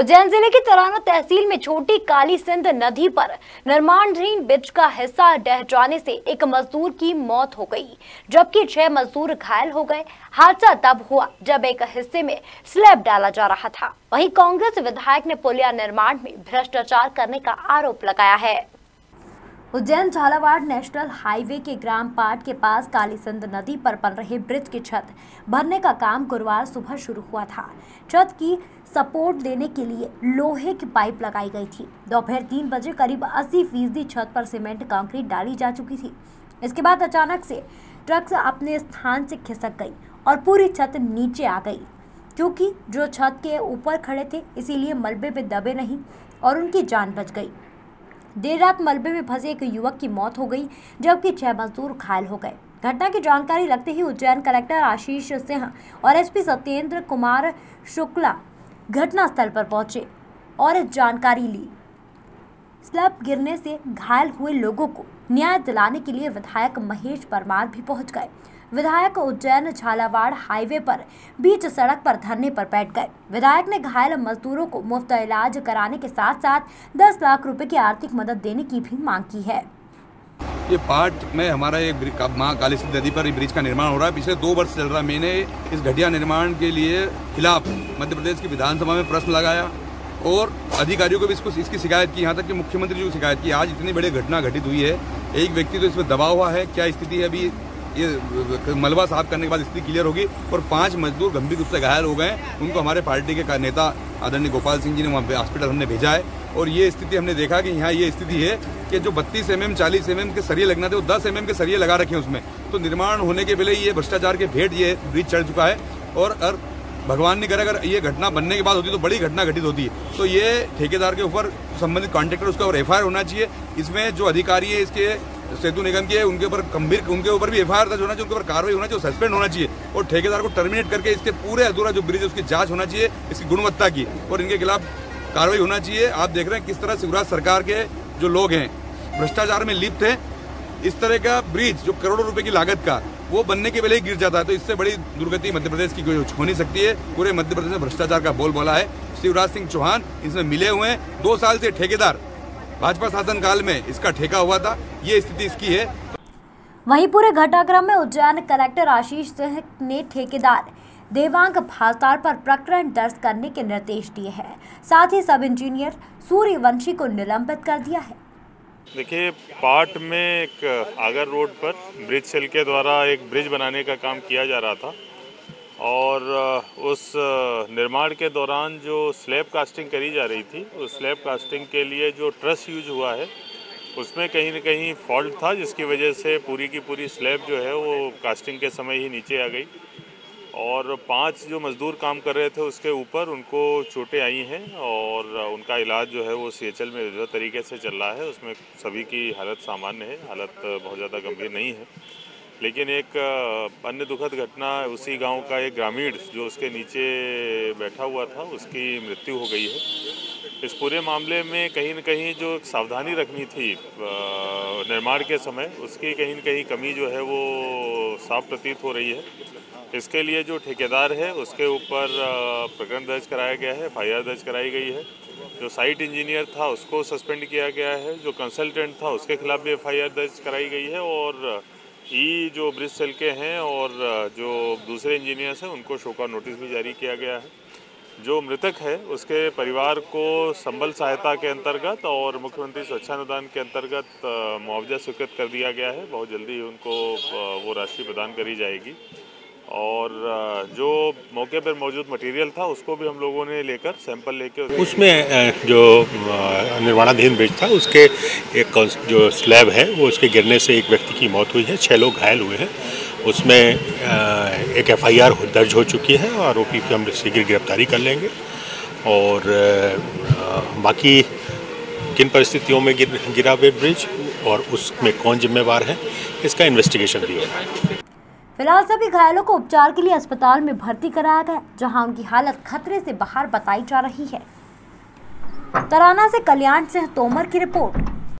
उज्जैन जिले की तराना तहसील में छोटी काली सिंध नदी पर निर्माणाधीन ब्रिज का हिस्सा ढह जाने से एक मजदूर की मौत हो गई, जबकि 6 मजदूर घायल हो गए। हादसा तब हुआ जब एक हिस्से में स्लैब डाला जा रहा था। वहीं कांग्रेस विधायक ने पुलिया निर्माण में भ्रष्टाचार करने का आरोप लगाया है। उज्जैन झालावाड़ नेशनल हाईवे के ग्राम पाट के पास काली सिंध नदी पर बन रहे ब्रिज की छत भरने का काम गुरुवार सुबह शुरू हुआ था। छत की सपोर्ट देने के लिए लोहे की पाइप लगाई गई थी। दोपहर 3 बजे करीब 80% छत पर सीमेंट कंक्रीट डाली जा चुकी थी। इसके बाद अचानक से ट्रक अपने स्थान से खिसक गई और पूरी छत नीचे आ गई। क्योंकि जो छत के ऊपर खड़े थे इसीलिए मलबे में दबे नहीं और उनकी जान बच गई। देर रात मलबे में फंसे एक युवक की मौत हो गई, जबकि 6 मजदूर घायल हो गए। घटना की जानकारी लगते ही उज्जैन कलेक्टर आशीष सिंह और एसपी सत्येंद्र कुमार शुक्ला घटनास्थल पर पहुंचे और जानकारी ली। स्लैब गिरने से घायल हुए लोगों को न्याय दिलाने के लिए विधायक महेश परमार भी पहुंच गए। विधायक उज्जैन झालावाड़ हाईवे पर बीच सड़क पर धरने पर बैठ गए। विधायक ने घायल मजदूरों को मुफ्त इलाज कराने के साथ साथ 10 लाख रुपए की आर्थिक मदद देने की भी मांग की है। ये पार्ट में हमारा एक मां काली सिंध नदी पर ब्रिज का निर्माण हो रहा है। पिछले 2 वर्ष चल रहा है। मैंने इस घटिया निर्माण के लिए खिलाफ मध्य प्रदेश की विधानसभा में प्रश्न लगाया और अधिकारियों को भी इसकी शिकायत की, यहाँ तक कि मुख्यमंत्री जी को शिकायत की। आज इतनी बड़ी घटना घटित हुई है, एक व्यक्ति तो इसमें दबा हुआ है। क्या स्थिति है अभी ये मलबा साफ करने के बाद स्थिति क्लियर होगी। और 5 मजदूर गंभीर रूप से घायल हो गए। उनको हमारे पार्टी के नेता आदरणीय गोपाल सिंह जी ने वहाँ हॉस्पिटल हमने भेजा है। और ये स्थिति हमने देखा कि यहाँ ये स्थिति है कि जो 32 mm 40 mm के सरिये लगना थे वो 10 mm के सरिये लगा रखे हैं उसमें। तो निर्माण होने के पहले ये भ्रष्टाचार के भेंट ये ब्रिज चढ़ चुका है। और भगवान ने करे अगर ये घटना बनने के बाद होती तो बड़ी घटना घटित होती है। तो ये ठेकेदार के ऊपर संबंधित कॉन्ट्रैक्टर उसका और FIR होना चाहिए। इसमें जो अधिकारी है इसके सेतु निगम के उनके ऊपर गंभीर उनके ऊपर भी FIR दर्ज होना चाहिए, उनके ऊपर कार्रवाई होना चाहिए, सस्पेंड होना चाहिए और ठेकेदार को टर्मिनेट करके इसके पूरे अधूरा जो ब्रिज है उसकी जांच होना चाहिए, इसकी गुणवत्ता की, और इनके खिलाफ कार्रवाई होना चाहिए। आप देख रहे हैं किस तरह शिवराज सरकार के जो लोग हैं भ्रष्टाचार में लिप्त हैं। इस तरह का ब्रिज जो करोड़ों रुपए की लागत का वो बनने के पहले ही गिर जाता है, तो इससे बड़ी दुर्गति मध्य प्रदेश की हो नहीं सकती है। पूरे मध्य प्रदेश में भ्रष्टाचार का बोलबाला है। शिवराज सिंह चौहान इसमें मिले हुए हैं। 2 साल से ठेकेदार भाजपा शासनकाल में इसका ठेका हुआ था। ये स्थिति इसकी है। वहीं पूरे घटनाक्रम में उज्जैन कलेक्टर आशीष सिंह ने ठेकेदार देवांग भास्कर पर प्रकरण दर्ज करने के निर्देश दिए हैं। साथ ही सब इंजीनियर सूर्यवंशी को निलंबित कर दिया है। देखिए, पाट में एक आगर रोड पर ब्रिज सेल के द्वारा एक ब्रिज बनाने का काम किया जा रहा था और उस निर्माण के दौरान जो स्लैब कास्टिंग करी जा रही थी, उस स्लैब कास्टिंग के लिए जो ट्रस यूज हुआ है उसमें कहीं न कहीं फॉल्ट था, जिसकी वजह से पूरी की पूरी स्लैब जो है वो कास्टिंग के समय ही नीचे आ गई और 5 जो मजदूर काम कर रहे थे उसके ऊपर उनको चोटें आई हैं और उनका इलाज जो है वो CHL में जो तरीके से चल रहा है। उसमें सभी की हालत सामान्य है, हालत बहुत ज़्यादा गंभीर नहीं है। लेकिन एक अन्य दुखद घटना, उसी गांव का एक ग्रामीण जो उसके नीचे बैठा हुआ था उसकी मृत्यु हो गई है। इस पूरे मामले में कहीं न कहीं जो सावधानी रखनी थी निर्माण के समय, उसकी कहीं न कहीं कमी जो है वो साफ प्रतीत हो रही है। इसके लिए जो ठेकेदार है उसके ऊपर प्रकरण दर्ज कराया गया है, FIR दर्ज कराई गई है। जो साइट इंजीनियर था उसको सस्पेंड किया गया है। जो कंसल्टेंट था उसके खिलाफ भी FIR दर्ज कराई गई है और जो ब्रिज सेल के हैं और जो दूसरे इंजीनियर्स हैं उनको शो कॉज नोटिस भी जारी किया गया है। जो मृतक है उसके परिवार को संबल सहायता के अंतर्गत और मुख्यमंत्री स्वच्छानुदान के अंतर्गत मुआवजा स्वीकृत कर दिया गया है। बहुत जल्दी उनको वो राशि प्रदान करी जाएगी और जो मौके पर मौजूद मटेरियल था उसको भी हम लोगों ने लेकर सैंपल लेके उसमें जो निर्माणाधीन ब्रिज था उसके एक जो स्लैब है वो उसके गिरने से एक व्यक्ति की मौत हुई है, 6 लोग घायल हुए हैं। उसमें एक FIR दर्ज हो चुकी है और आरोपी की हम शीघ्र गिरफ्तारी कर लेंगे और बाकी किन परिस्थितियों में गिरा वे ब्रिज और उसमें कौन जिम्मेवार है इसका इन्वेस्टिगेशन भी होगा। फिलहाल सभी घायलों को उपचार के लिए अस्पताल में भर्ती कराया गया, जहां उनकी हालत खतरे से बाहर बताई जा रही है। तराना से कल्याण सिंह तोमर की रिपोर्ट।